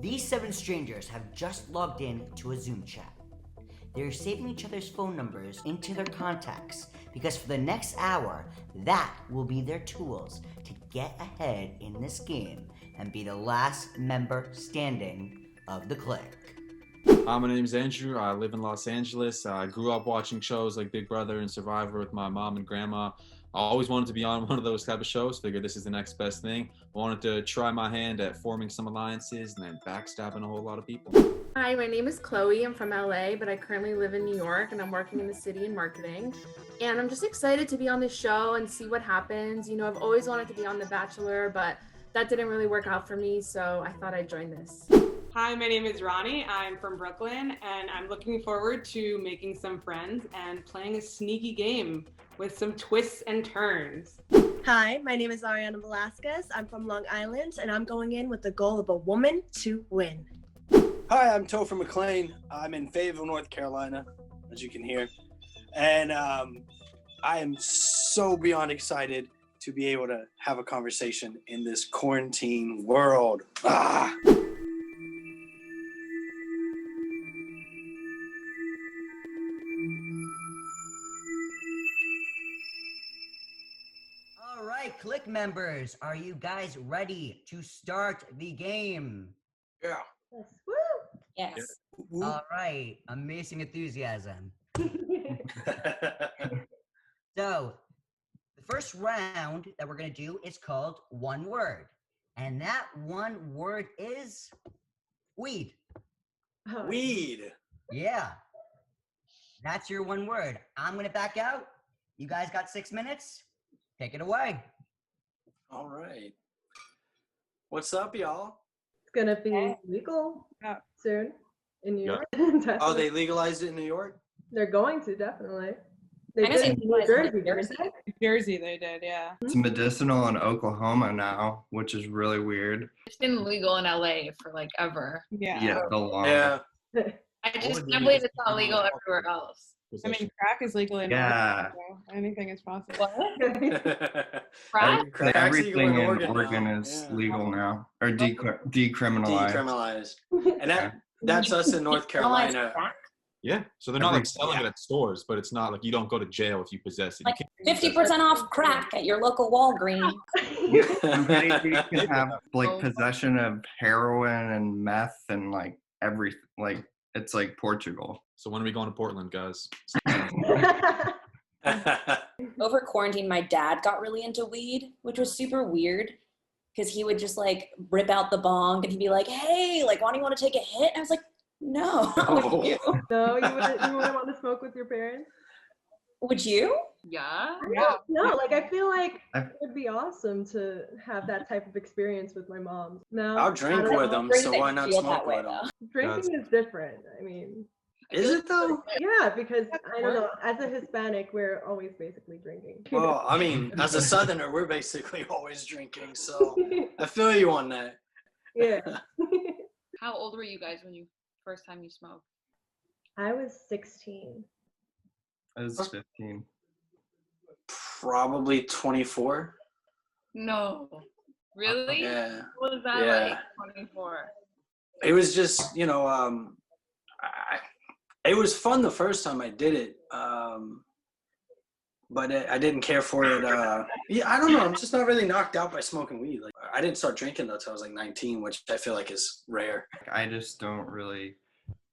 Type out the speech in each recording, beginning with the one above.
These 7 strangers have just logged in to a Zoom chat. They're saving each other's phone numbers into their contacts because for the next hour, that will be their tools to get ahead in this game and be the last member standing of the clique. Hi, my name is Andrew. I live in Los Angeles. I grew up watching shows like Big Brother and Survivor with my mom and grandma. I always wanted to be on one of those type of shows. Figured this is the next best thing. I wanted to try my hand at forming some alliances and then backstabbing a whole lot of people. Hi, my name is Chloe. I'm from LA, but I currently live in New York and I'm working in the city in marketing. And I'm just excited to be on this show and see what happens. You know, I've always wanted to be on The Bachelor, but that didn't really work out for me, so I thought I'd join this. Hi, my name is Ronnie. I'm from Brooklyn, and I'm looking forward to making some friends and playing a sneaky game with some twists and turns. Hi, my name is Ariana Velasquez. I'm from Long Island, and I'm going in with the goal of a woman to win. Hi, I'm Topher McLean. I'm in Fayetteville, North Carolina, as you can hear. And I am so beyond excited to be able to have a conversation in this quarantine world. All right, clique members, are you guys ready to start the game? Yeah. Yes. Woo! Yes. All right, amazing enthusiasm. So, the first round that we're going to do is called one word. And that one word is weed. Weed. Yeah. That's your one word. I'm going to back out. You guys got 6 minutes. Take it away. All right. What's up, y'all? It's gonna be legal soon in New York. Oh, they legalized it in New York? They're going to, definitely. They I guess did they in New Jersey, didn't Jersey. they? Jersey, they did, yeah. It's medicinal in Oklahoma now, which is really weird. It's been legal in LA for like ever. Yeah, the long. Yeah. I just can't believe it's not legal everywhere else. I mean, crack is legal in Yeah. Oregon, so anything is possible. Crack? Everything in Oregon Oregon now. is Yeah. legal now, or decriminalized. Decriminalized. And that's us in North Carolina. Yeah, so they're not like selling it at stores, but it's not like you don't go to jail if you possess it. Like 50% off crack at your local Walgreens. Somebody can have like possession of heroin and meth and like everything. Like it's like Portugal. So when are we going to Portland, guys? Over quarantine, my dad got really into weed, which was super weird because he would just like rip out the bong and he'd be like, hey, like, why do you want to take a hit? And I was like, no, not with you. No, you wouldn't want to smoke with your parents? Would you? Yeah. No, like I feel like it would be awesome to have that type of experience with my mom. No, I'll drink with them, so why not smoke with them? Drinking is different. I mean, Is it though? yeah, because I don't know. As a Hispanic, we're always basically drinking. Well, I mean, as a Southerner, we're basically always drinking, so I feel you on that. Yeah. How old were you guys when you first time you smoked? I was 16. I was 15. Probably 24. No. Really? Yeah. What was that like, 24? It was just, you know, it was fun the first time I did it, but I didn't care for it. Yeah, I don't know. I'm just not really knocked out by smoking weed. Like, I didn't start drinking until I was like 19, which I feel like is rare. I just don't really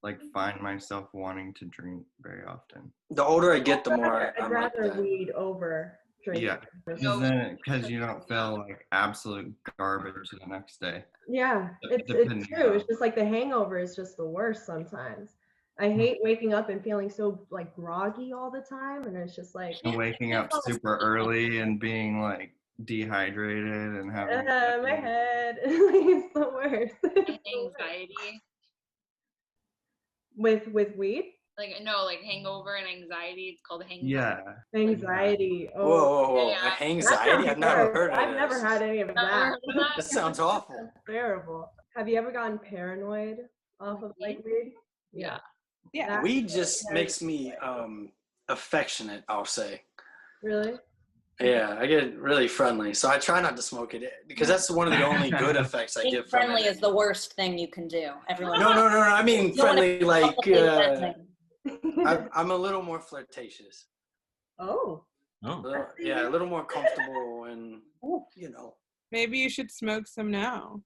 like find myself wanting to drink very often. The older I get, the more I'd I'm like rather that. weed over drinking. Yeah, because you don't feel like absolute garbage the next day. Yeah, it's true. It's just like the hangover is just the worst sometimes. I hate waking up and feeling so like groggy all the time, and it's just like And waking up super early and being like dehydrated and having my head it's the worst. Anxiety. With weed? Like, no, like hangover and anxiety. It's called hangover. Yeah. Anxiety. Oh. Whoa. Yeah. Anxiety? I've never heard of I've never had any of that. That sounds awful. That's terrible. Have you ever gotten paranoid off of like weed? Yeah. Weed just makes me affectionate, I'll say. Really? Yeah, I get really friendly. So I try not to smoke it because that's one of the only good effects I Being get from friendly it. is the worst thing you can do. Everyone. No. I mean You don't wanna friendly, be like self-defending. I'm a little more flirtatious. Oh. Oh. A little more comfortable, and you know. Maybe you should smoke some now.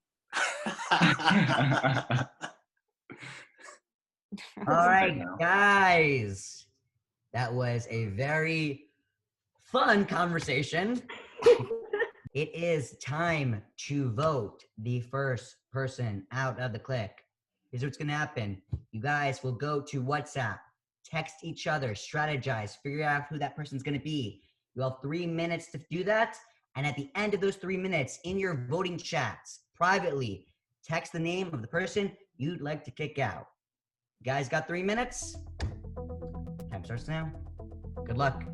All right, guys. That was a very fun conversation. It is time to vote the first person out of the clique. Here's what's going to happen. You guys will go to WhatsApp, text each other, strategize, figure out who that person's going to be. You have 3 minutes to do that. And at the end of those 3 minutes, in your voting chats, privately, text the name of the person you'd like to kick out. You guys got 3 minutes? Time starts now. Good luck.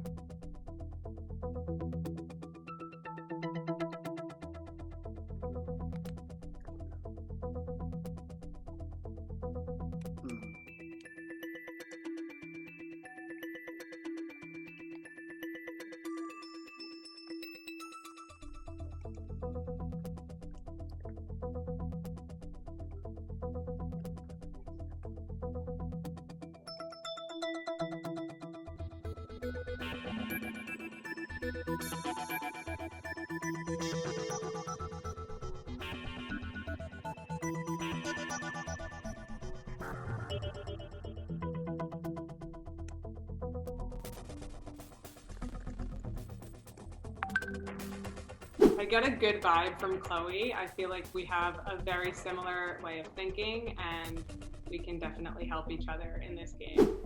I get a good vibe from Chloe. I feel like we have a very similar way of thinking, and we can definitely help each other in this game.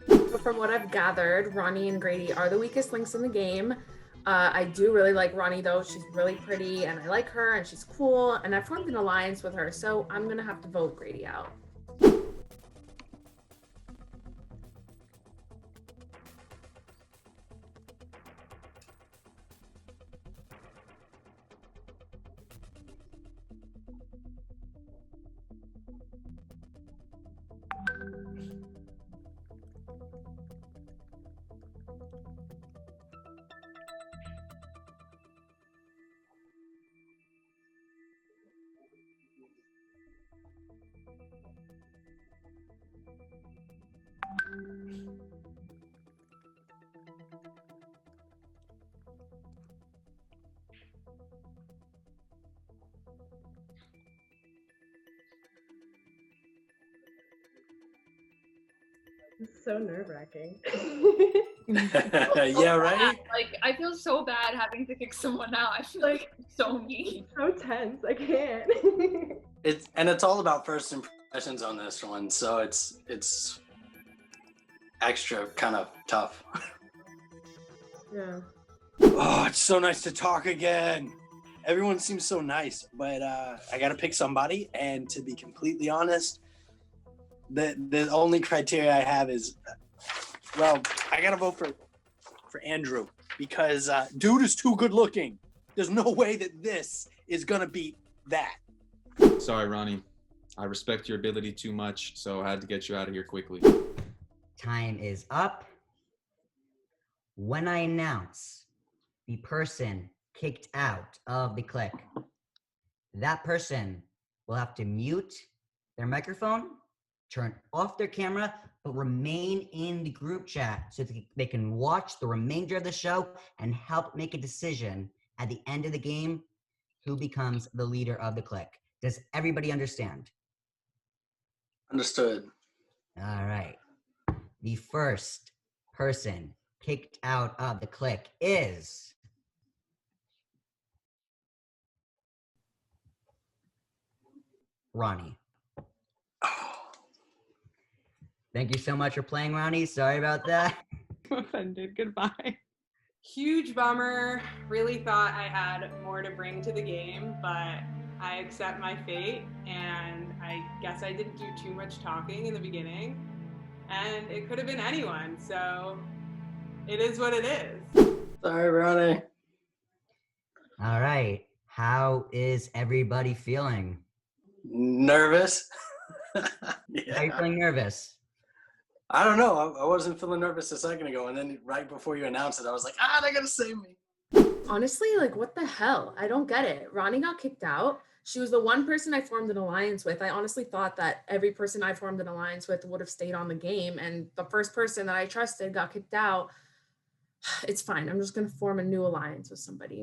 So from what I've gathered, Ronnie and Grady are the weakest links in the game. I do really like Ronnie though. She's really pretty and I like her and she's cool and I've formed an alliance with her. So I'm gonna have to vote Grady out. It's so nerve-wracking. Yeah, right? Like, I feel so bad having to kick someone out. I feel like I'm so mean. So tense. I can't. It's all about first impressions on this one, so it's extra kind of tough. Yeah. Oh, it's so nice to talk again. Everyone seems so nice, but I gotta pick somebody, and to be completely honest, the only criteria I have is, well, I gotta vote for Andrew because dude is too good looking. There's no way that this is gonna beat that. Sorry, Ronnie. I respect your ability too much, so I had to get you out of here quickly. Time is up. When I announce the person kicked out of the clique, that person will have to mute their microphone, turn off their camera, but remain in the group chat so that they can watch the remainder of the show and help make a decision at the end of the game who becomes the leader of the clique. Does everybody understand? Understood. All right. The first person kicked out of the clique is Ronnie. Thank you so much for playing, Ronnie. Sorry about that. I'm offended. Goodbye. Huge bummer. Really thought I had more to bring to the game, but I accept my fate, and I guess I didn't do too much talking in the beginning, and it could have been anyone, so it is what it is. Sorry, Ronnie. All right. How is everybody feeling? Nervous? Are you feeling nervous? I don't know. I wasn't feeling nervous a second ago, and then right before you announced it, I was like, they're gonna save me. Honestly, like, what the hell? I don't get it. Ronnie got kicked out. She was the one person I formed an alliance with. I honestly thought that every person I formed an alliance with would have stayed on the game, and the first person that I trusted got kicked out. It's fine. I'm just gonna form a new alliance with somebody.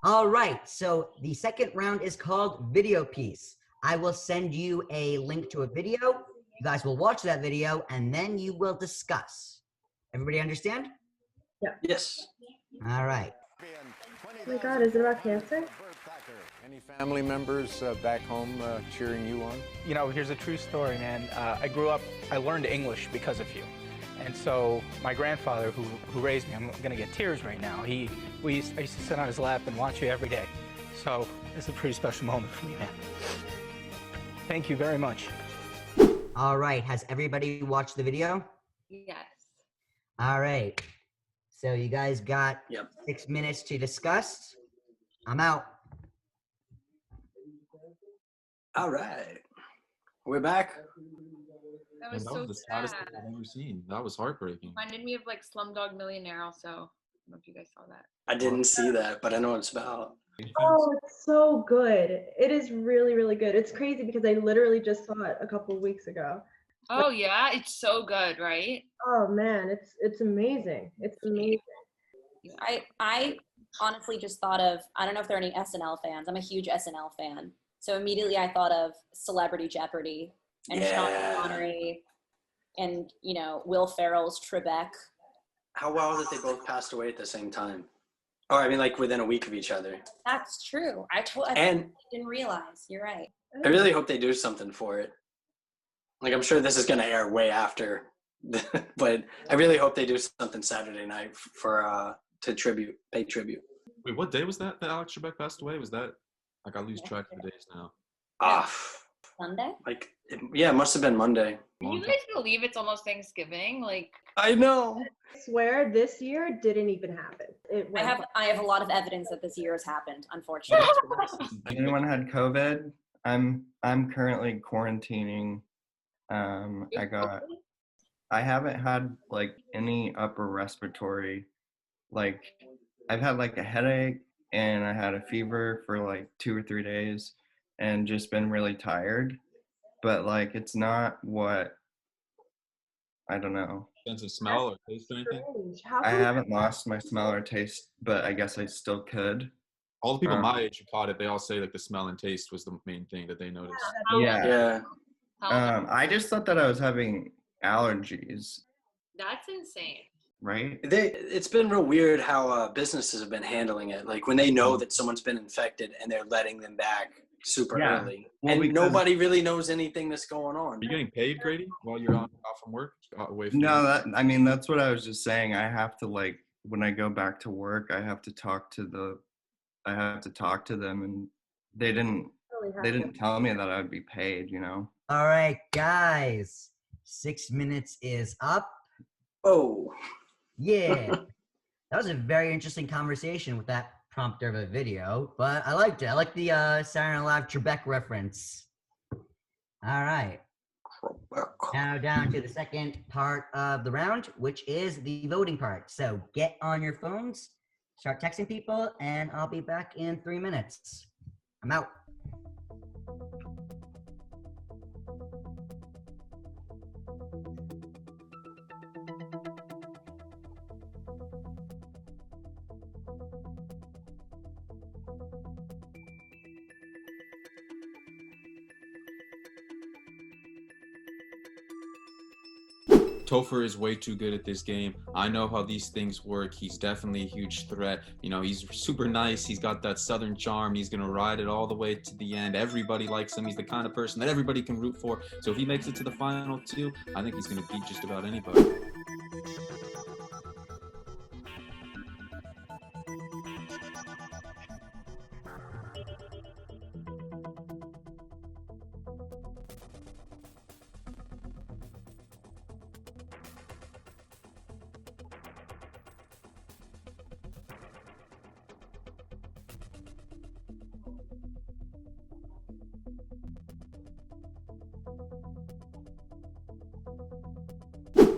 All right. So the second round is called Video Piece. I will send you a link to a video. You guys will watch that video, and then you will discuss. Everybody understand? Yeah. Yes. All right. Oh my God, is it about cancer? Any family members back home cheering you on? You know, here's a true story, man. I learned English because of you. And so my grandfather, who raised me, I'm gonna get tears right now. I used to sit on his lap and watch you every day. So it's a pretty special moment for me, man. Thank you very much. All right. Has everybody watched the video? Yes. All right. So you guys got 6 minutes to discuss. I'm out. All right. We're back. That was That so was the saddest sad. thing I've ever seen. That was heartbreaking. Reminded me of like Slumdog Millionaire also. I don't know if you guys saw that. I didn't see that, but I know what it's about. Oh, it's so good. It is really, really good. It's crazy because I literally just saw it a couple of weeks ago. Oh yeah, it's so good, right? Oh man, it's amazing. It's amazing. I honestly just thought of, I don't know if there are any SNL fans. I'm a huge SNL fan. So immediately I thought of Celebrity Jeopardy and Sean Connery and, you know, Will Ferrell's Trebek. How well that they both passed away at the same time? Or I mean, like within a week of each other. That's true. I didn't realize. You're right. I really hope they do something for it. Like, I'm sure this is going to air way after, but I really hope they do something Saturday night for to pay tribute. Wait, what day was that Alex Trebek passed away? Was that, like, I lose track of the days now. Sunday? Like, it must have been Monday. Can you guys believe it's almost Thanksgiving? Like, I know. I swear this year didn't even happen. I have a lot of evidence that this year has happened, unfortunately. Anyone had COVID? I'm currently quarantining. I haven't had like any upper respiratory, like I've had like a headache and I had a fever for like 2 or 3 days and just been really tired, but like it's not what, I don't know. Sense of smell or taste or anything? I haven't lost my smell or taste, but I guess I still could. All the people my age who caught it, they all say like the smell and taste was the main thing that they noticed. Yeah. I just thought that I was having allergies, that's insane. right? It's been real weird how businesses have been handling it. Like when they know that someone's been infected and they're letting them back super early. Well, and nobody really knows anything that's going on. Are you getting paid, Grady, while you're off from work? Away from No, work? that's what I was just saying. I have to, like, when I go back to work, I have to talk to them, and they didn't tell me that I would be paid, you know? All right, guys. 6 minutes is up. Oh. Yeah. That was a very interesting conversation with that prompter of a video, but I liked it. I like the Saturday Night Live Trebek reference. All right. Now down to the second part of the round, which is the voting part. So get on your phones, start texting people, and I'll be back in 3 minutes. I'm out. Topher is way too good at this game. I know how these things work. He's definitely a huge threat. You know, he's super nice. He's got that southern charm. He's gonna ride it all the way to the end. Everybody likes him. He's the kind of person that everybody can root for. So if he makes it to the final two, I think he's gonna beat just about anybody.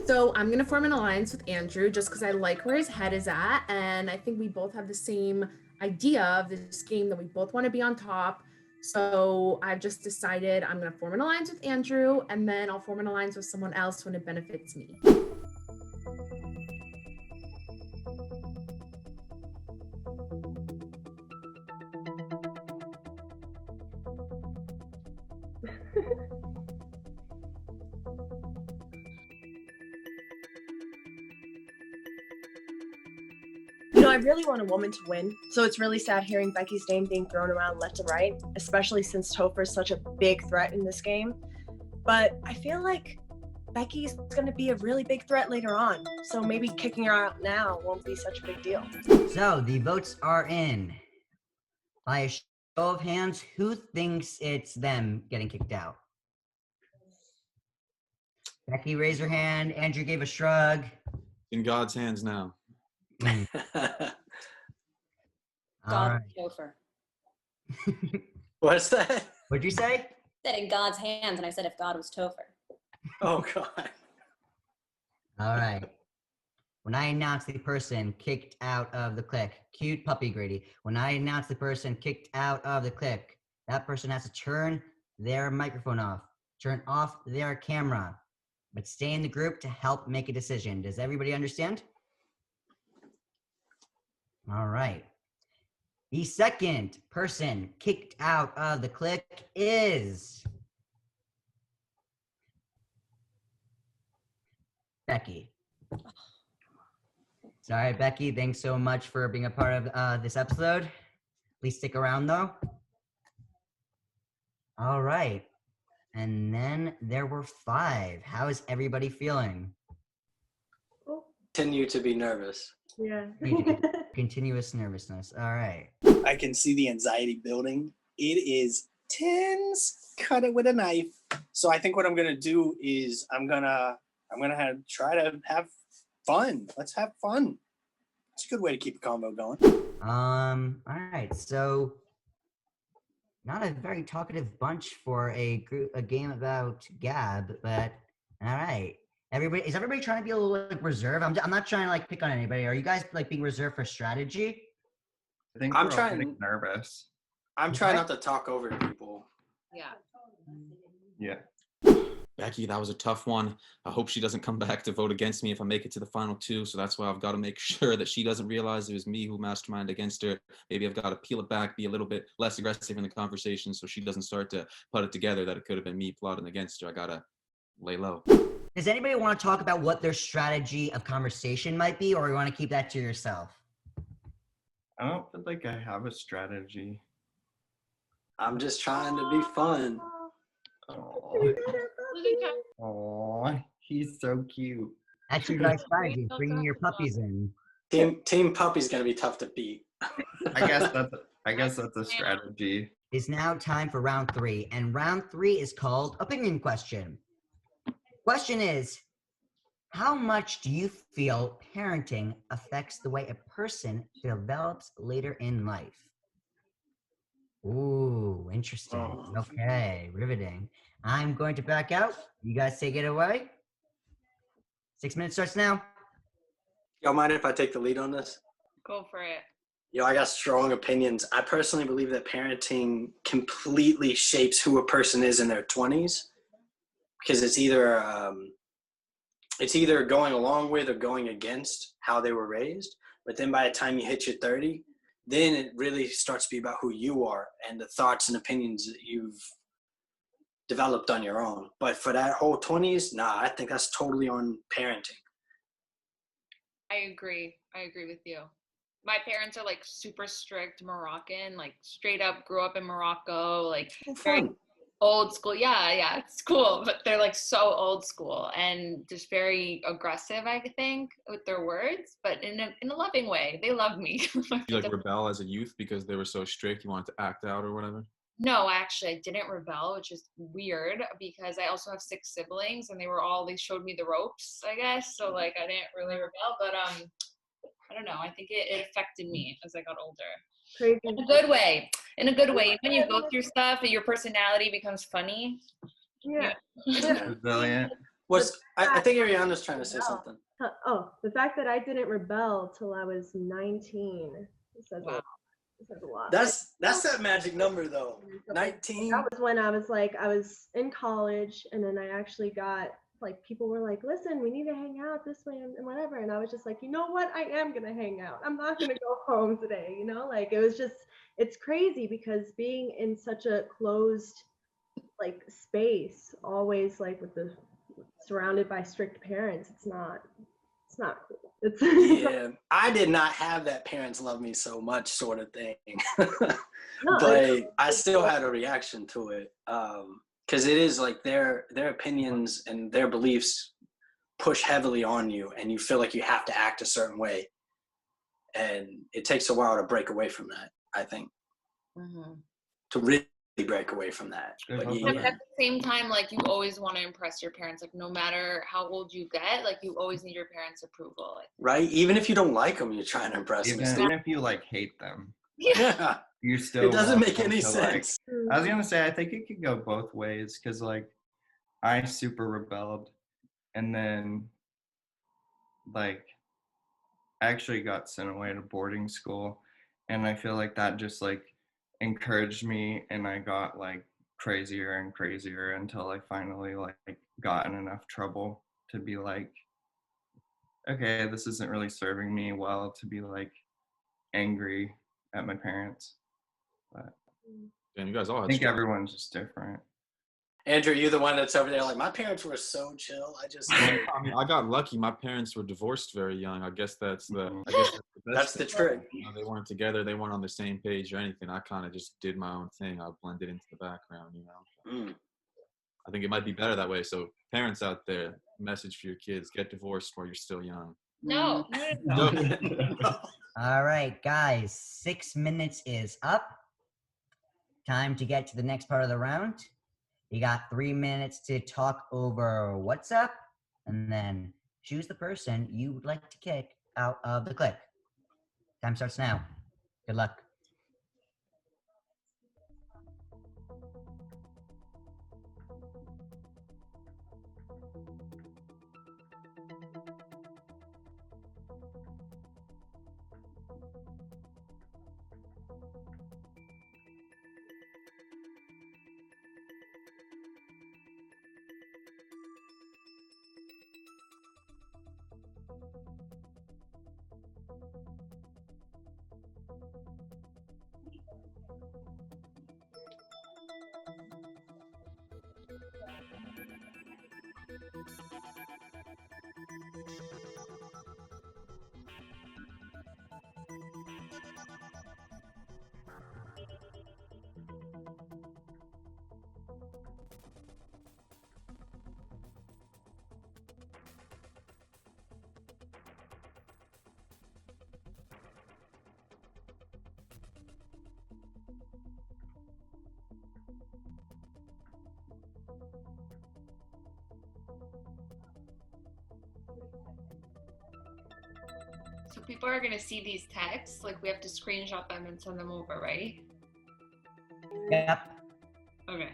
So I'm gonna form an alliance with Andrew just because I like where his head is at, and I think we both have the same idea of this game, that we both want to be on top. So I've just decided I'm gonna form an alliance with Andrew, and then I'll form an alliance with someone else when it benefits me. You know, I really want a woman to win, so it's really sad hearing Becky's name being thrown around left and right, especially since Topher is such a big threat in this game. But I feel like Becky's going to be a really big threat later on, so maybe kicking her out now won't be such a big deal. So the votes are in. By a show of hands, who thinks it's them getting kicked out? Becky raised her hand. Andrew gave a shrug. In God's hands now. All God right. Topher. What's that? What'd you say? Said in God's hands, and I said if God was Topher. Oh, God. All right. When I announce the person kicked out of the clique, cute puppy Grady. When I announce the person kicked out of the clique, that person has to turn their microphone off, turn off their camera, but stay in the group to help make a decision. Does everybody understand? All right. The second person kicked out of the clique is Becky. Sorry, Becky. Thanks so much for being a part of this episode. Please stick around, though. All right. And then there were 5. How is everybody feeling? Continue to be nervous. Yeah. Continuous nervousness. All right. I can see the anxiety building. It is tense. Cut it with a knife. So I think what I'm gonna do is I'm gonna try to have fun. Let's have fun. It's a good way to keep a convo going. All right. So not a very talkative bunch for a game about Gab, but all right. Is everybody trying to be a little like reserved? I'm not trying to like pick on anybody. Are you guys like being reserved for strategy? I think I'm we're all trying- getting nervous. I'm trying not to talk over people. Yeah. Yeah. Becky, that was a tough one. I hope she doesn't come back to vote against me if I make it to the final 2. So that's why I've got to make sure that she doesn't realize it was me who masterminded against her. Maybe I've got to peel it back, be a little bit less aggressive in the conversation so she doesn't start to put it together that it could have been me plotting against her. I got to lay low. Does anybody want to talk about what their strategy of conversation might be, or you want to keep that to yourself? I don't feel like I have a strategy. I'm just trying to be fun. Oh, he's so cute. That's your guys' strategy, bringing your puppies in. Team Puppy's gonna be tough to beat. I guess that's a strategy. It's now time for round 3, and round 3 is called Opinion Question. Question is, how much do you feel parenting affects the way a person develops later in life? Ooh, interesting. Okay, riveting. I'm going to back out. You guys take it away. 6 minutes starts now. Y'all mind if I take the lead on this? Go for it. Yo, I got strong opinions. I personally believe that parenting completely shapes who a person is in their 20s, because it's either going along with or going against how they were raised. But then by the time you hit your 30, then it really starts to be about who you are and the thoughts and opinions that you've developed on your own. But for that whole 20s, nah, I think that's totally on parenting. I agree with you. My parents are like super strict Moroccan, like straight up grew up in Morocco, like very old school. Yeah, it's cool, but they're like so old school and just very aggressive, I think, with their words, but in a loving way. They love me. You like rebel as a youth because they were so strict, you wanted to act out or whatever? No, actually, I didn't rebel, which is weird because I also have 6 siblings and they showed me the ropes, I guess. So like I didn't really rebel, but I don't know. I think it affected me as I got older. Crazy. In a good way. In a good way. When you go through stuff and your personality becomes funny. Yeah. Brilliant. I think Ariana's trying to say something. Oh, the fact that I didn't rebel till I was 19 says a lot. It says a lot. That's that magic number though. 19. That was when I was in college, and then I actually got like people were like, listen, we need to hang out this way and whatever, and I was just like, you know what, I am gonna hang out. I'm not gonna go home today, you know, like it was just, it's crazy because being in such a closed like space, always like with the surrounded by strict parents, it's not cool. It's yeah, I did not have that parents love me so much sort of thing. But I still had a reaction to it. Because it is like their opinions and their beliefs push heavily on you, and you feel like you have to act a certain way. And it takes a while to break away from that, I think. Mm-hmm. To really break away from that. But at the same time, like you always want to impress your parents, like no matter how old you get, like you always need your parents' approval. Right? Even if you don't like them, you're trying to impress them. Even if you like hate them. Yeah. You still it doesn't make any sense. sense. I was gonna say I think it could go both ways because like I super rebelled, and then like I actually got sent away to boarding school, and I feel like that just like encouraged me, and I got like crazier and crazier until I finally like got in enough trouble to be like, okay, this isn't really serving me well to be like angry at my parents. But and you guys all I think everyone's just different. Andrew, you're the one that's over there like, my parents were so chill. I mean, I got lucky. My parents were divorced very young. I guess that's the that's the trick. You know, they weren't together. They weren't on the same page or anything. I kind of just did my own thing. I blended into the background, you know. I think it might be better that way. So parents out there, message for your kids: get divorced while you're still young. No. All right, guys, 6 minutes is up. Time to get to the next part of the round. You got 3 minutes to talk over what's up, and then choose the person you would like to kick out of the clique. Time starts now. Good luck. So people are gonna see these texts, like we have to screenshot them and send them over, right? Yep. Okay.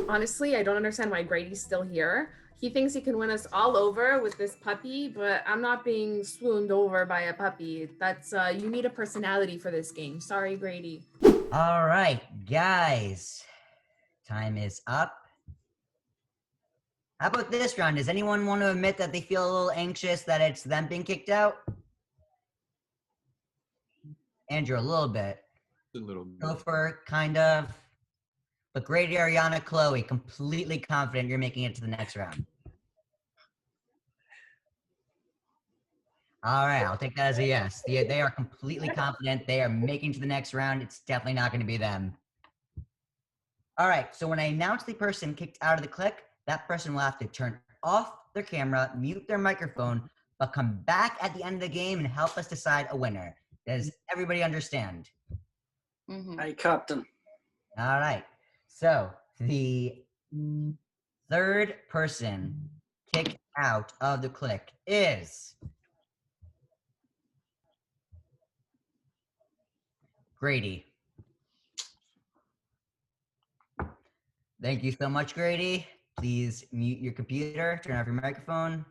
Honestly, I don't understand why Grady's still here. He thinks he can win us all over with this puppy, but I'm not being swooned over by a puppy. That's you need a personality for this game. Sorry, Grady. All right, guys. Time is up. How about this round? Does anyone want to admit that they feel a little anxious that it's them being kicked out? Andrew, a little bit. A little bit. Gopher, kind of. But Grady, Ariana, Chloe, completely confident you're making it to the next round. All right, I'll take that as a yes. They are completely confident. They are making to the next round. It's definitely not going to be them. All right, so when I announce the person kicked out of the clique, that person will have to turn off their camera, mute their microphone, but come back at the end of the game and help us decide a winner. Does everybody understand? Hey, Captain. All right, so the third person kicked out of the clique is Grady. Thank you so much, Grady. Please mute your computer, turn off your microphone.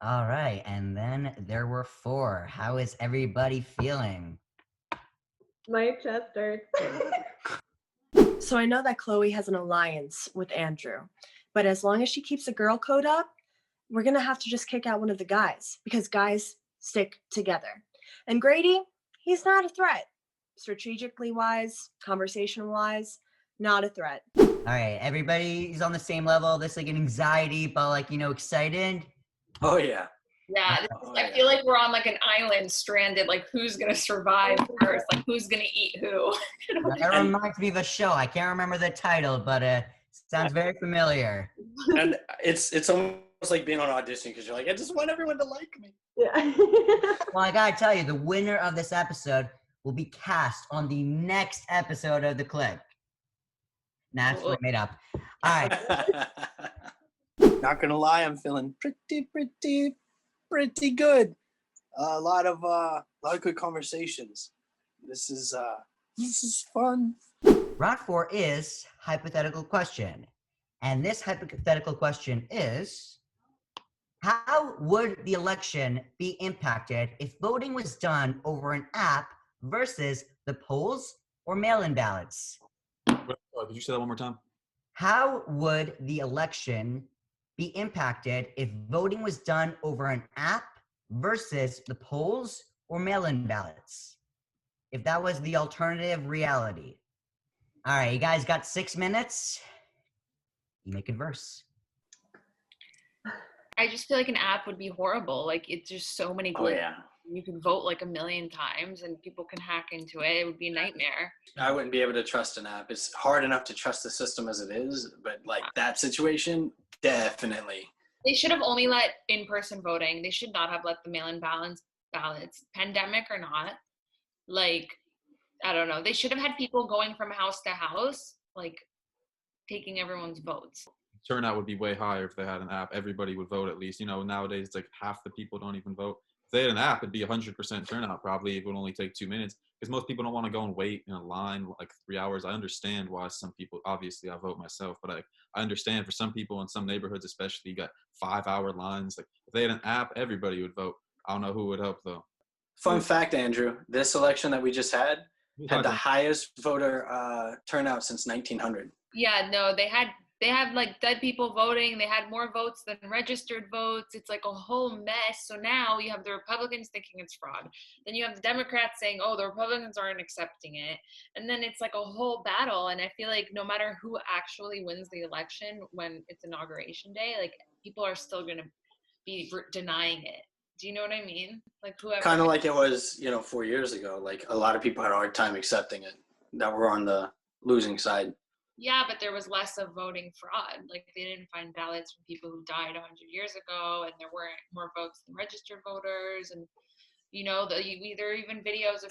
All right, and then there were 4. How is everybody feeling? My chest hurts. So I know that Chloe has an alliance with Andrew, but as long as she keeps the girl code up, we're gonna have to just kick out one of the guys because guys stick together. And Grady, he's not a threat. Strategically wise, conversation wise, not a threat. All right, everybody's on the same level. This like an anxiety, but like, excited. Oh, yeah. Yeah, I feel like we're on like an island stranded, like who's gonna survive first, like who's gonna eat who. That reminds me of a show. I can't remember the title, but sounds very familiar. And it's almost like being on audition because you're like, I just want everyone to like me. Yeah. Well, I gotta tell you, the winner of this episode will be cast on the next episode of The Clique. Nah, that's what I made up. All right. Not gonna lie, I'm feeling pretty good. A lot of good conversations. This is fun. Round 4 is hypothetical question. And this hypothetical question is, how would the election be impacted if voting was done over an app versus the polls or mail-in ballots? Could you say that one more time? How would the election be impacted if voting was done over an app versus the polls or mail-in ballots? If that was the alternative reality. All right, you guys got 6 minutes. You may converse. I just feel like an app would be horrible. Like it's just so many glitches. Oh, yeah. You can vote like 1,000,000 times and people can hack into it. It would be a nightmare. I wouldn't be able to trust an app. It's hard enough to trust the system as it is, but like that situation, definitely. They should have only let in-person voting. They should not have let the mail-in ballots, pandemic or not. Like, I don't know. They should have had people going from house to house, like taking everyone's votes. Turnout would be way higher if they had an app. Everybody would vote at least. Nowadays it's like half the people don't even vote. If they had an app, it'd be 100% turnout. Probably it would only take 2 minutes because most people don't want to go and wait in a line like 3 hours. I understand why some people, obviously I vote myself, but I understand for some people in some neighborhoods, especially, you got 5-hour lines. Like if they had an app, everybody would vote. I don't know who would help though. Fun fact, Andrew, this election that we just had the highest voter turnout since 1900. Yeah, no, they had like dead people voting. They had more votes than registered votes. It's like a whole mess. So now you have the Republicans thinking it's fraud. Then you have the Democrats saying, oh, the Republicans aren't accepting it. And then it's like a whole battle. And I feel like no matter who actually wins the election when it's inauguration day, like people are still going to be denying it. Do you know what I mean? Like whoever. Kind of like it was, 4 years ago. Like a lot of people had a hard time accepting it that were on the losing side. Yeah, but there was less of voting fraud. Like they didn't find ballots from people who died 100 years ago, and there weren't more votes than registered voters, and there are even videos of.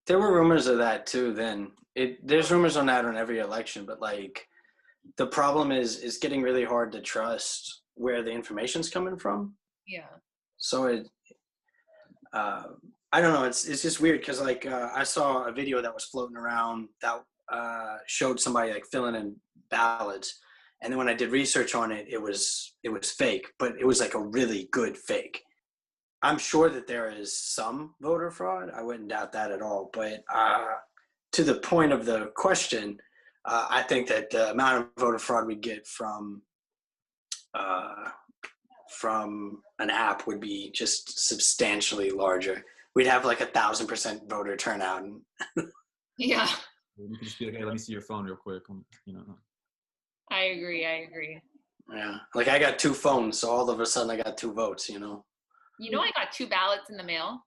There were rumors of that too. Then there's rumors on that on every election, but like the problem is getting really hard to trust where the information's coming from. Yeah. So I don't know. It's just weird because like I saw a video that was floating around that showed somebody like filling in ballots, and then when I did research on it, it was fake, but it was like a really good fake. I'm sure that there is some voter fraud. I wouldn't doubt that at all. But to the point of the question, I think that the amount of voter fraud we get from an app would be just substantially larger. We'd have like 1,000% voter turnout. Yeah. You can just be like, hey, let me see your phone real quick. You know. I agree. Yeah, like I got 2 phones, so all of a sudden I got 2 votes. You know, I got 2 ballots in the mail.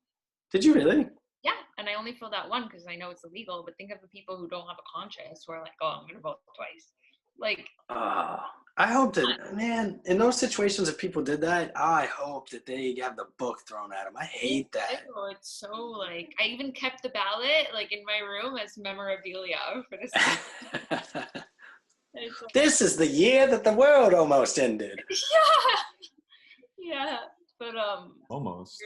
Did you really? Yeah, and I only filled out 1 because I know it's illegal. But think of the people who don't have a conscience who are like, oh, I'm gonna vote twice. Like, I hope that, man, in those situations, if people did that, I hope that they have the book thrown at them. I hate that. It's so like, I even kept the ballot like in my room as memorabilia for this. This is the year that the world almost ended. Yeah, but almost.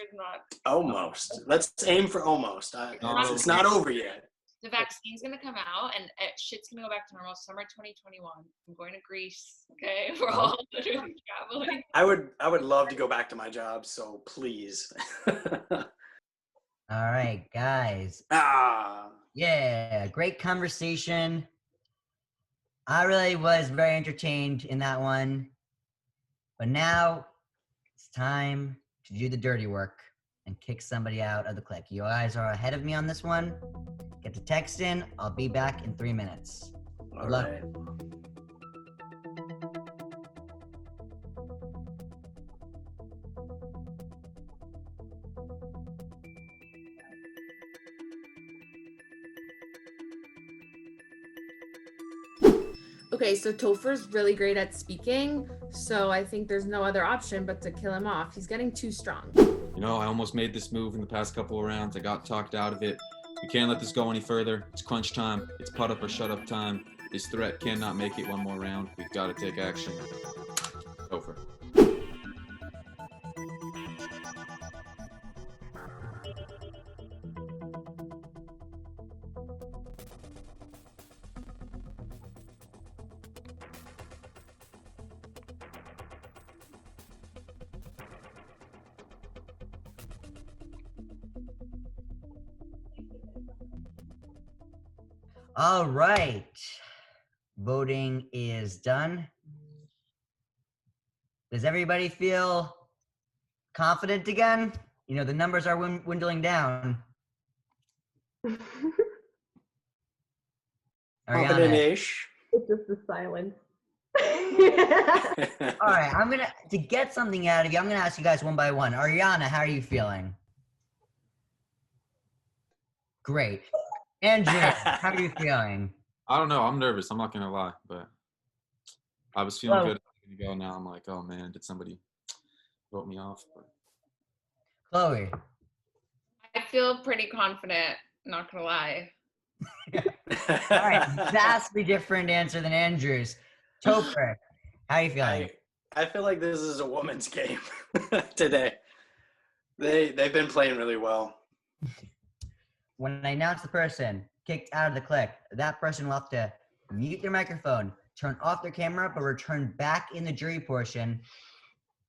Almost. Let's aim for almost. It's not over yet. The vaccine's gonna come out and shit's gonna go back to normal. Summer 2021. I'm going to Greece. Okay, we're all literally traveling. I would love to go back to my job. So please. All right, guys. Yeah, great conversation. I really was very entertained in that one. But now it's time to do the dirty work and kick somebody out of the clique. You guys are ahead of me on this one. Get the text in. I'll be back in 3 minutes. Good luck. Right. Okay, so Topher's really great at speaking, so I think there's no other option but to kill him off. He's getting too strong. You know, I almost made this move in the past couple of rounds. I got talked out of it. We can't let this go any further. It's crunch time. It's put up or shut up time. This threat cannot make it one more round. We've got to take action. Over. All right. Voting is done. Does everybody feel confident again? You know, the numbers are dwindling down. Confident-ish. It's just the silence. All right, to get something out of you, I'm gonna ask you guys one by one. Ariana, how are you feeling? Great. Andrew, how are you feeling? I don't know. I'm nervous. I'm not going to lie, but I was feeling good a second ago. Now I'm like, oh man, did somebody vote me off? But... Chloe. I feel pretty confident, not gonna lie. All right, vastly different answer than Andrew's. Topher, how are you feeling? I feel like this is a woman's game today. They've been playing really well. When I announce the person kicked out of the clique, that person will have to mute their microphone, turn off their camera, but return back in the jury portion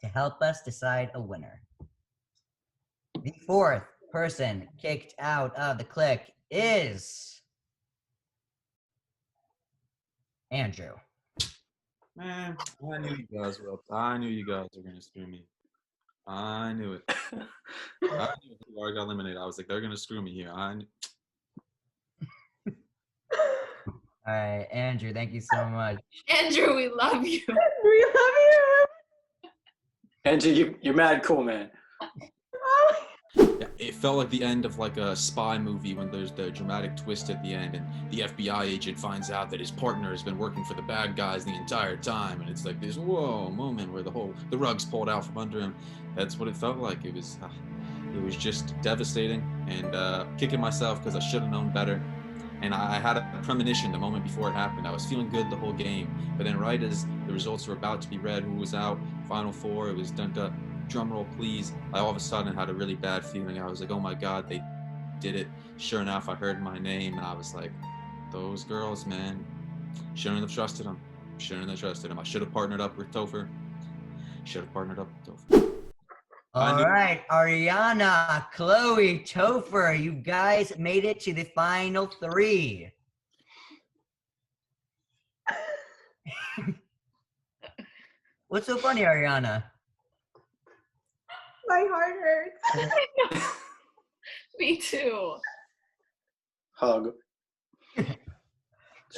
to help us decide a winner. The 4th person kicked out of the clique is Andrew. Man, I knew you guys were going to screw me. I knew it. I knew before I got eliminated. I was like, they're going to screw me here. All right, Andrew, thank you so much. Andrew, we love you. We love you. Andrew, you're mad cool, man. Yeah, it felt like the end of like a spy movie when there's the dramatic twist at the end and the FBI agent finds out that his partner has been working for the bad guys the entire time, and it's like this whoa moment where the rug's pulled out from under him. That's what it felt like. It was just devastating, and kicking myself because I should have known better. And I had a premonition the moment before it happened. I was feeling good the whole game, but then right as the results were about to be read, who was out, final 4, it was done. Drum roll, please. I all of a sudden had a really bad feeling. I was like, oh my God, they did it. Sure enough, I heard my name, and I was like, those girls, man. Shouldn't have trusted them. I should have partnered up with Topher. All right, Ariana, Chloe, Topher, you guys made it to the final 3. What's so funny, Ariana? My heart hurts. Me too. Hug.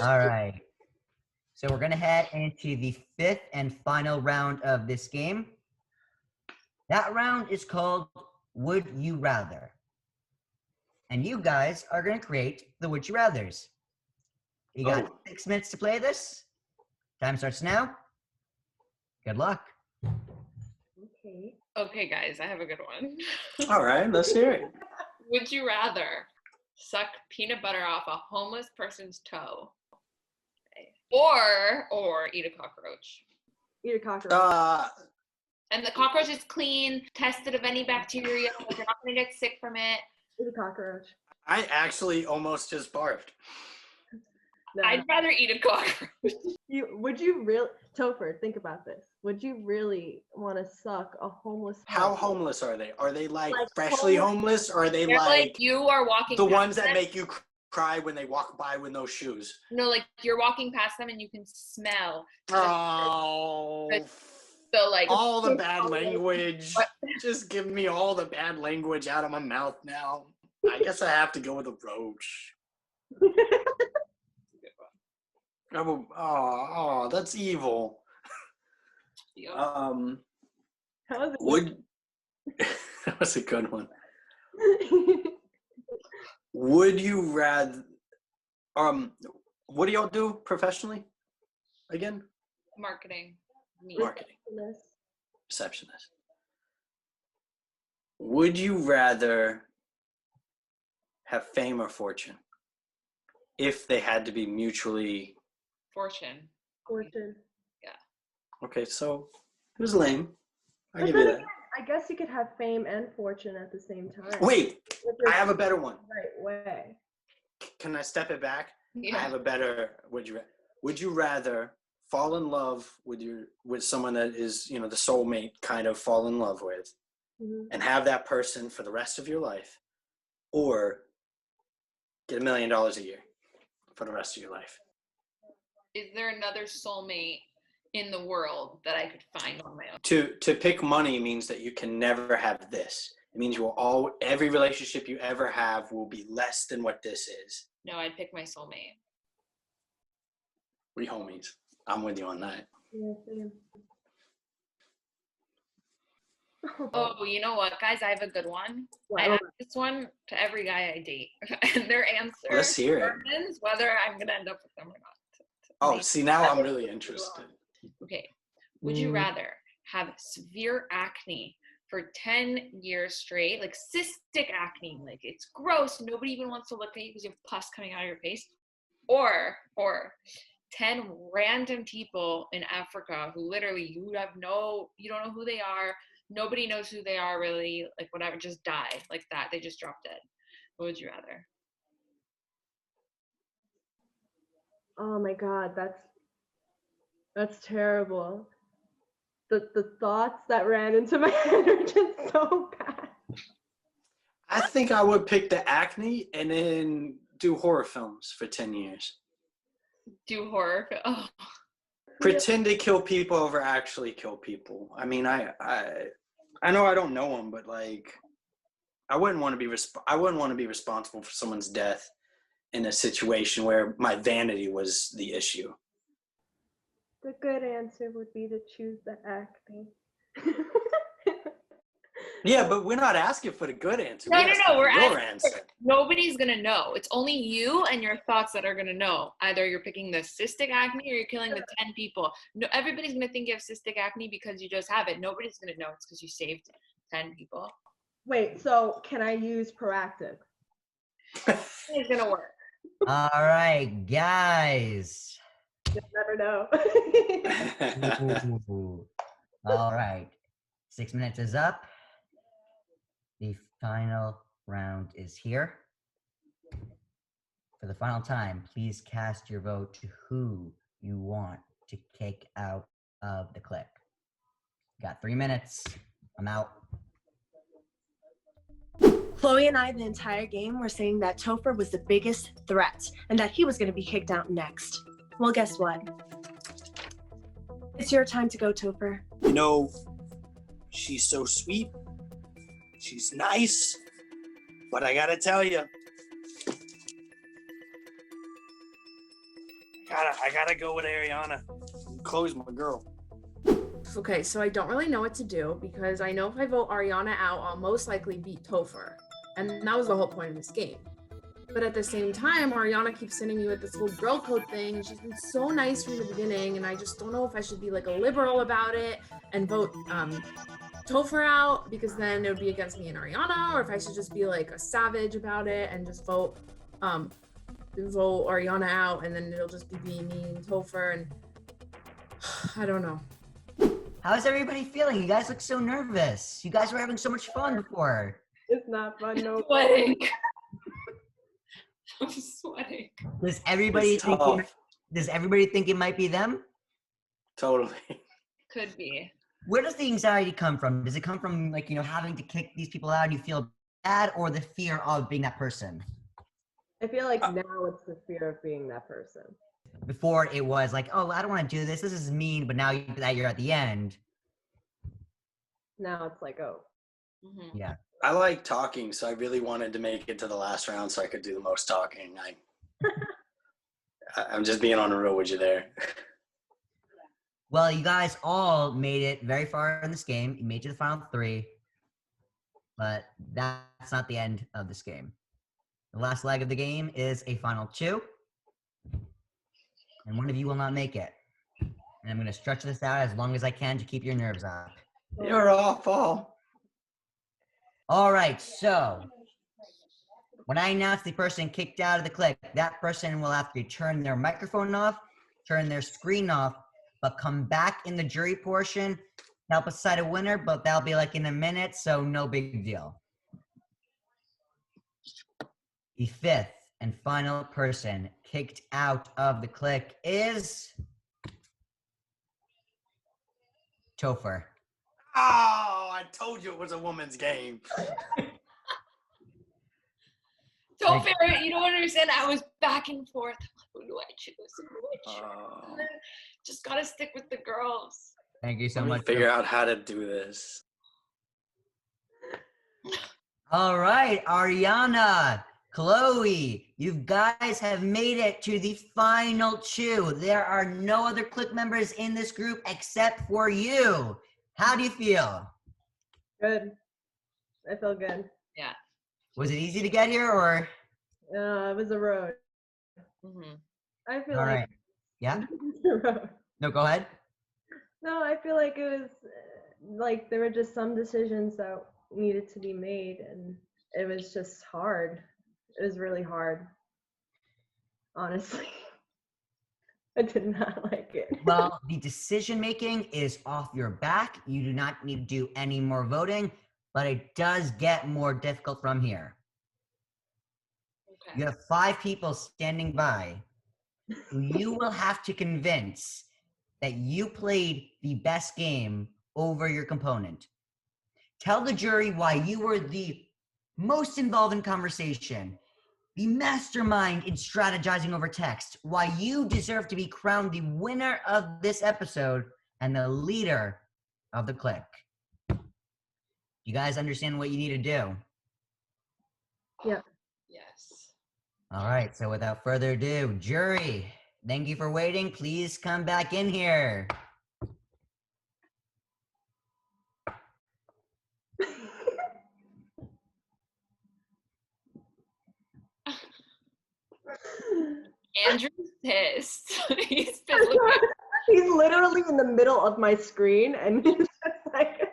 All right. So we're going to head into the 5th and final round of this game. That round is called Would You Rather. And you guys are going to create the Would You Rathers. You got 6 minutes to play this. Time starts now. Good luck. Okay. Okay, guys, I have a good one. All right, let's hear it. Would you rather suck peanut butter off a homeless person's toe, or eat a cockroach? Eat a cockroach. And the cockroach is clean, tested of any bacteria. Like you're not gonna get sick from it. Eat a cockroach. I actually almost just barfed. No. I'd rather eat a cockroach. Would you really, Topher, think about this. Would you really want to suck a homeless person? How homeless are they? Are they like freshly homeless, or are they They're like you are walking the past ones that them. make you cry when they walk by with no shoes? No, like you're walking past them and you can smell. Oh. So like all the bad language. Just give me all the bad language out of my mouth now. I guess I have to go with a roach. Oh, that's evil. Would that was a good one. Would you rather? What do y'all do professionally? Again? Marketing. Marketing. Receptionist. Would you rather have fame or fortune? If they had to be mutually. Fortune. Yeah. Okay, so it was lame. I But give then you that. again, I guess you could have fame and fortune at the same time. Wait, If you're I have a better one. Right way. Can I step it back? Yeah. I have a better. Would you rather fall in love with someone that is, the soulmate kind of fall in love with, and have that person for the rest of your life, or get $1 million a year for the rest of your life? Is there another soulmate in the world that I could find on my own? To pick money means that you can never have this. It means every relationship you ever have will be less than what this is. No, I'd pick my soulmate. We homies. I'm with you on that. Yeah, same. Oh, you know what, guys? I have a good one. Wow. I ask this one to every guy I date, and their answer Let's hear it. determines whether I'm gonna end up with them or not. Oh, see, now I'm really interested. Okay. Would you rather have severe acne for 10 years straight, like cystic acne, like it's gross, nobody even wants to look at you because you have pus coming out of your face, or 10 random people in Africa who literally you don't know who they are, nobody knows who they are really, like whatever, just died like that, they just dropped dead? What would you rather? Oh my God, that's terrible. The thoughts that ran into my head are just so bad. I think I would pick the acne and then do horror films for 10 years. Do horror? Oh. Pretend to kill people over actually kill people. I mean, I know I don't know them, but like, I wouldn't want to be responsible for someone's death in a situation where my vanity was the issue. The good answer would be to choose the acne. Yeah, but we're not asking for the good answer. No, we're asking your asking. answer. Nobody's gonna know. It's only you and your thoughts that are gonna know. Either you're picking the cystic acne or you're killing the 10 people. No, everybody's gonna think you have cystic acne because you just have it. Nobody's gonna know it's because you saved 10 people. Wait, so can I use proactive? It's gonna work. All right, guys. You'll never know. Ooh. All right. 6 minutes is up. The final round is here. For the final time, please cast your vote to who you want to kick out of the clique. You got 3 minutes. I'm out. Chloe and I, the entire game, were saying that Topher was the biggest threat and that he was going to be kicked out next. Well, guess what? It's your time to go, Topher. She's so sweet. She's nice. But I gotta tell you, I gotta go with Ariana. Chloe's my girl. Okay, so I don't really know what to do because I know if I vote Ariana out, I'll most likely beat Topher. And that was the whole point of this game. But at the same time, Ariana keeps sending me with this whole girl code thing. She's been so nice from the beginning, and I just don't know if I should be like a liberal about it and vote Topher out because then it would be against me and Ariana, or if I should just be like a savage about it and just vote Ariana out, and then it'll just be me and Topher, and I don't know. How's everybody feeling? You guys look so nervous. You guys were having so much fun before. It's not fun, no. Sweating. I'm sweating. Does everybody think it might be them? Totally. Could be. Where does the anxiety come from? Does it come from like, having to kick these people out and you feel bad, or the fear of being that person? I feel like now it's the fear of being that person. Before it was like, oh, I don't want to do this. This is mean. But now that you're at the end. Now it's like, oh. Mm-hmm. Yeah. I like talking, so I really wanted to make it to the last round so I could do the most talking. I'm just being on the road with you there. Well, you guys all made it very far in this game. You made it to the final 3. But that's not the end of this game. The last leg of the game is a final 2. And one of you will not make it. And I'm going to stretch this out as long as I can to keep your nerves up. You're awful. All right, so when I announce the person kicked out of the clique, that person will have to turn their microphone off, turn their screen off, but come back in the jury portion, help us decide a winner, but that'll be like in a minute, so no big deal. The 5th and final person kicked out of the clique is Topher. Oh, I told you it was a woman's game. Topher, you don't understand. I was back and forth. Who do I choose? Who do I choose? And then just gotta stick with the girls. Thank you so Let me much. figure out how to do this. All right, Ariana, Chloe, you guys have made it to the final 2. There are no other clique members in this group except for you. How do you feel? Good. I feel good. Yeah. Was it easy to get here, or? It was a road. Mm-hmm. I feel All like right. Yeah? it's a road. No, go ahead. No, I feel like it was like there were just some decisions that needed to be made, and it was just hard. It was really hard. Honestly. I did not like it. Well, the decision making is off your back. You do not need to do any more voting, but it does get more difficult from here. Okay. You have 5 people standing by who you will have to convince that you played the best game over your component. Tell the jury why you were the most involved in conversation, the mastermind in strategizing over text, why you deserve to be crowned the winner of this episode and the leader of the clique. You guys understand what you need to do? Yeah. Yes. All right, so without further ado, jury, thank you for waiting. Please come back in here. Andrew's pissed. He's pissed. He's literally in the middle of my screen, and he's just like.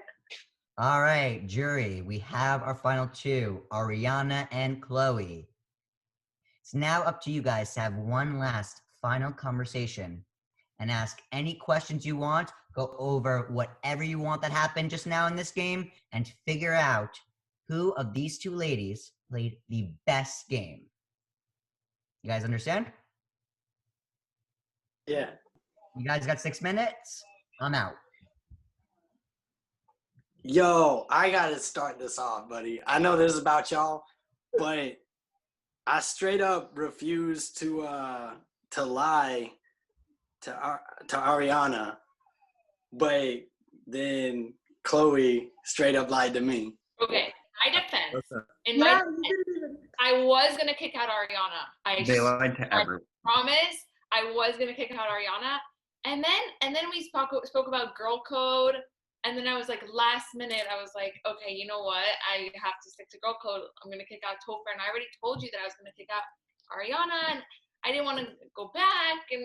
All right, jury, we have our final 2, Ariana and Chloe. It's now up to you guys to have one last final conversation and ask any questions you want, go over whatever you want that happened just now in this game, and figure out who of these 2 ladies played the best game. You guys understand? Yeah. You guys got 6 minutes? I'm out. Yo, I gotta start this off, buddy. I know this is about y'all, but I straight up refuse to lie to Ariana, but then Chloe straight up lied to me. Okay, my defense. In my defense, I was gonna kick out Ariana. They lied to everyone. Promise. I was gonna kick out Ariana, and then we spoke about girl code, and then I was like, last minute, I was like, okay, you know what? I have to stick to girl code. I'm gonna kick out Topher, and I already told you that I was gonna kick out Ariana, and I didn't want to go back. And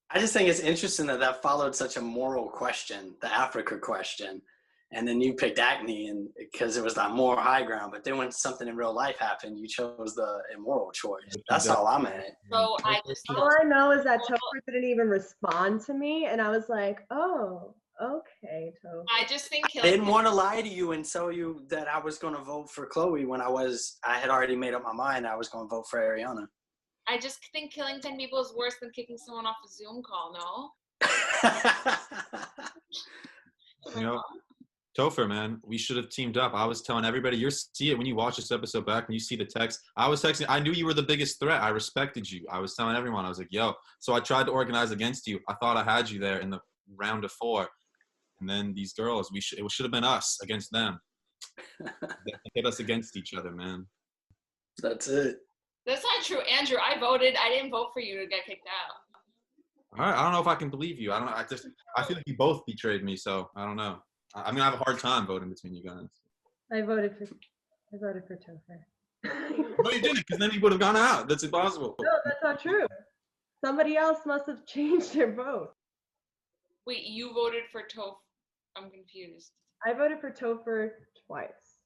I just think it's interesting that followed such a moral question, the Africa question, and then you picked acne, and because it was that moral high ground. But then when something in real life happened, you chose the immoral choice. That's all I'm at. So I just All I know is that Topher didn't even respond to me, and I was like, oh, okay, Topher. I just think I didn't want to lie to you and tell you that I was going to vote for Chloe when I had already made up my mind I was going to vote for Ariana. I just think killing 10 people is worse than kicking someone off a Zoom call, no? You know, Topher, man, we should have teamed up. I was telling everybody, you'll see it when you watch this episode back and you see the text. I was texting, I knew you were the biggest threat. I respected you. I was telling everyone, I was like, yo. So I tried to organize against you. I thought I had you there in the round of 4. And then these girls, it should have been us against them. They hit us against each other, man. That's it. That's not true, Andrew. I voted. I didn't vote for you to get kicked out. All right, I don't know if I can believe you. I don't know. I feel like you both betrayed me, so I don't know. I mean, I have a hard time voting between you guys. I voted for Topher. No, you didn't, because then you would have gone out. That's impossible. No, that's not true. Somebody else must have changed their vote. Wait, you voted for Toph? I'm confused. I voted for Topher twice.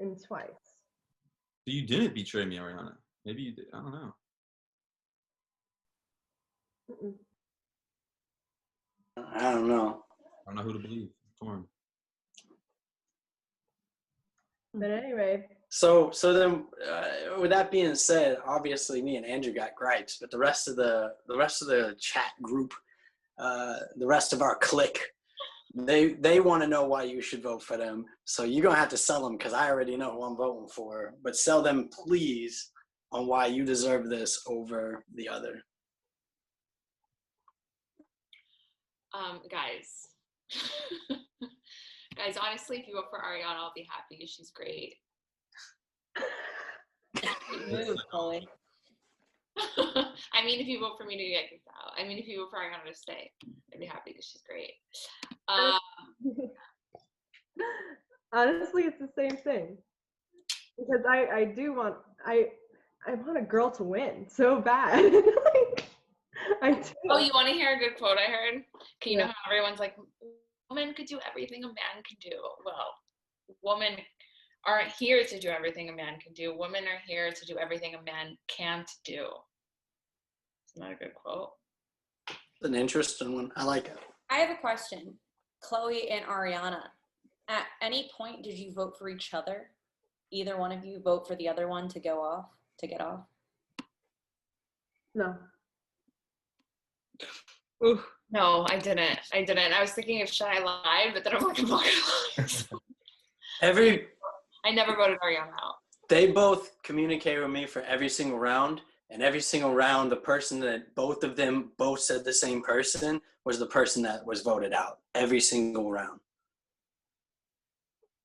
So you didn't betray me, Ariana. Maybe you did. I don't know. Mm-mm. I don't know. I don't know who to believe. Come on. But anyway. So then, with that being said, obviously me and Andrew got gripes, but the rest of the chat group, the rest of our clique, they want to know why you should vote for them. So you're gonna have to sell them, because I already know who I'm voting for. But sell them, please, on why you deserve this over the other. Guys. Guys, honestly, if you vote for Ariana, I'll be happy. She's great. Move, Chloe. I mean, if you vote for me to get kicked out. I mean, if you vote for Ariana to stay, I'd be happy because she's great. Honestly, it's the same thing. Because I want a girl to win so bad. I do. Oh, you want to hear a good quote I heard? Okay, you know how everyone's like, women could do everything a man can do. Well, women aren't here to do everything a man can do. Women are here to do everything a man can't do. Isn't that a good quote? An interesting one. I like it. I have a question. Chloe and Ariana, at any point did you vote for each other? Either one of you vote for the other one to get off? No. Ooh. No, I didn't. I was thinking of should I lie, but then I'm like, I'm not gonna lie. I never voted Ariana out. They both communicated with me for every single round, and every single round, the person that both of them both said the same person was the person that was voted out. Every single round.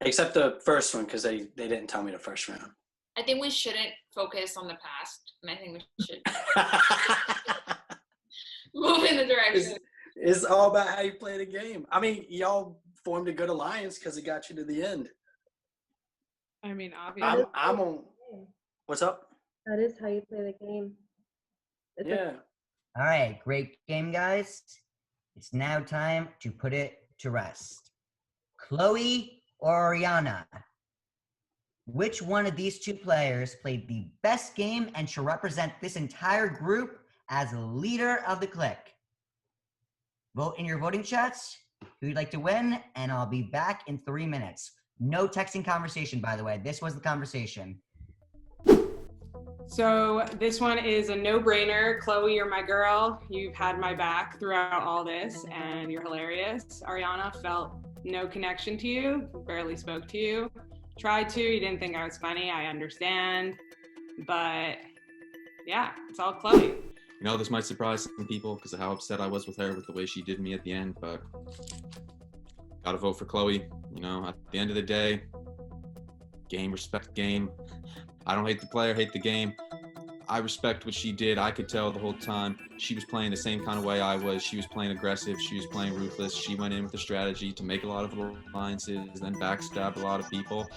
Except the first one, because they didn't tell me the first round. I think we shouldn't focus on the past, and I think we should move in the direction. It's all about how you play the game. I mean, y'all formed a good alliance because it got you to the end. I mean, obviously. I'm on. What's up? That is how you play the game. Yeah. All right, great game, guys. It's now time to put it to rest. Chloe or Ariana? Which one of these two players played the best game and should represent this entire group as leader of the clique? Vote in your voting chats who you'd like to win, and I'll be back in 3 minutes. No texting conversation, by the way. This was the conversation. So this one is a no-brainer. Chloe, you're my girl. You've had my back throughout all this, and you're hilarious. Ariana felt no connection to you, barely spoke to you. Tried to, you didn't think I was funny, I understand. But yeah, it's all Chloe. You know, this might surprise some people because of how upset I was with her with the way she did me at the end, but gotta vote for Chloe. You know, at the end of the day, game, respect game. I don't hate the player, hate the game. I respect what she did. I could tell the whole time she was playing the same kind of way I was. She was playing aggressive. She was playing ruthless. She went in with a strategy to make a lot of alliances, then backstab a lot of people.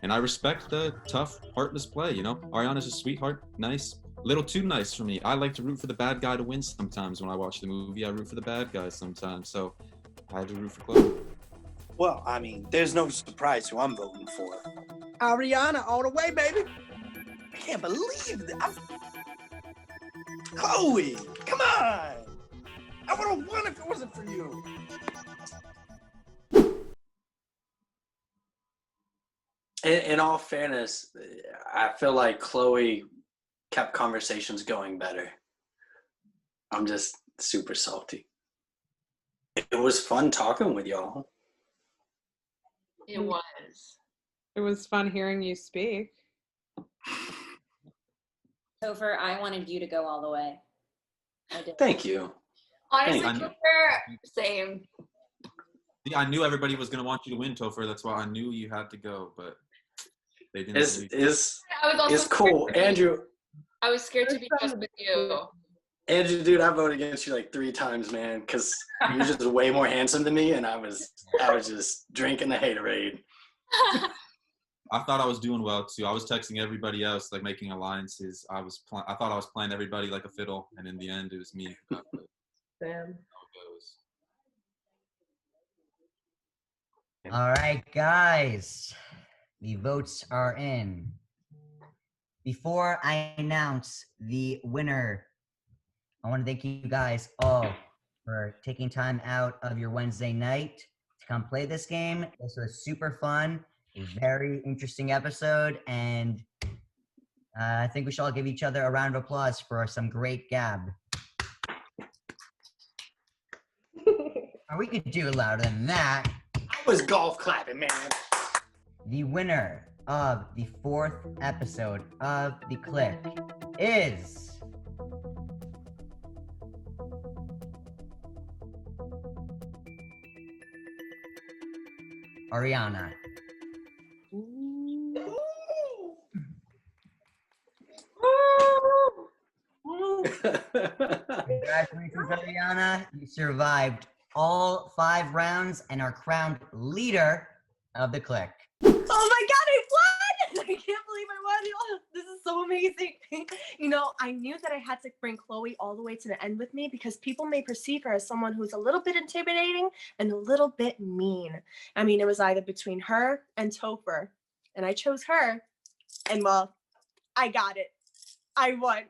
And I respect the tough, heartless play. You know, Ariana's a sweetheart, nice, a little too nice for me. I like to root for the bad guy to win sometimes. When I watch the movie, I root for the bad guy sometimes. So I had to root for Chloe. Well, I mean, there's no surprise who I'm voting for. Ariana, all the way, baby. I can't believe that. Chloe, come on. I would have won if it wasn't for you. In all fairness, I feel like Chloe kept conversations going better. I'm just super salty. It was fun talking with y'all. It was. It was fun hearing you speak. Topher, I wanted you to go all the way. I did. Thank you. Honestly, Thank you. same. Yeah, I knew everybody was going to want you to win, Topher. That's why I knew you had to go, but they didn't. It's I was also cool. Andrew, I was scared to be just with you. Andrew, dude, I voted against you like 3 times, man, because you're just way more handsome than me, and I was just drinking the haterade. I thought I was doing well too. I was texting everybody else, like making alliances. I thought I was playing everybody like a fiddle, and in the end, it was me. Damn. All right, guys, the votes are in. Before I announce the winner, I want to thank you guys all for taking time out of your Wednesday night to come play this game. This was super fun, a very interesting episode, and I think we should all give each other a round of applause for some great gab. Or we could do louder than that. I was golf clapping, man. The winner of the 4th episode of The Clique is... Ariana. Congratulations, Ariana. You survived all 5 rounds and are crowned leader of the clique. Oh my god, I won! I can't believe I won. Oh, this is so amazing. You know, I knew that I had to bring Chloe all the way to the end with me because people may perceive her as someone who's a little bit intimidating and a little bit mean. I mean, it was either between her and Topher, and I chose her, and well, I got it. I won.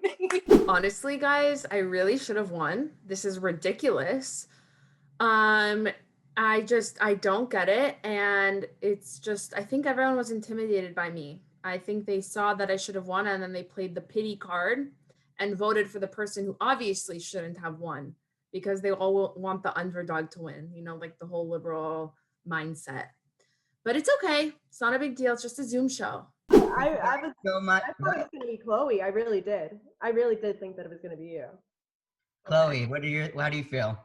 Honestly, guys, I really should have won. This is ridiculous. I don't get it. And it's just, I think everyone was intimidated by me. I think they saw that I should have won and then they played the pity card and voted for the person who obviously shouldn't have won because they all want the underdog to win, you know, like the whole liberal mindset. But it's okay. It's not a big deal. It's just a Zoom show. I was so much. I thought it was going to be Chloe. I really did. I really did think that it was going to be you. Chloe, how do you feel?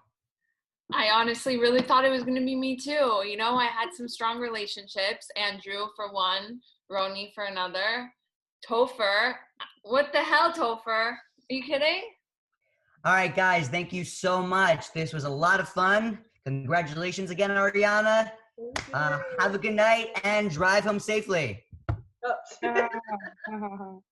I honestly really thought it was going to be me too. You know, I had some strong relationships. Andrew for one, Roni for another. Topher. What the hell, Topher? Are you kidding? All right, guys, thank you so much. This was a lot of fun. Congratulations again, Ariana. Have a good night and drive home safely. Oh.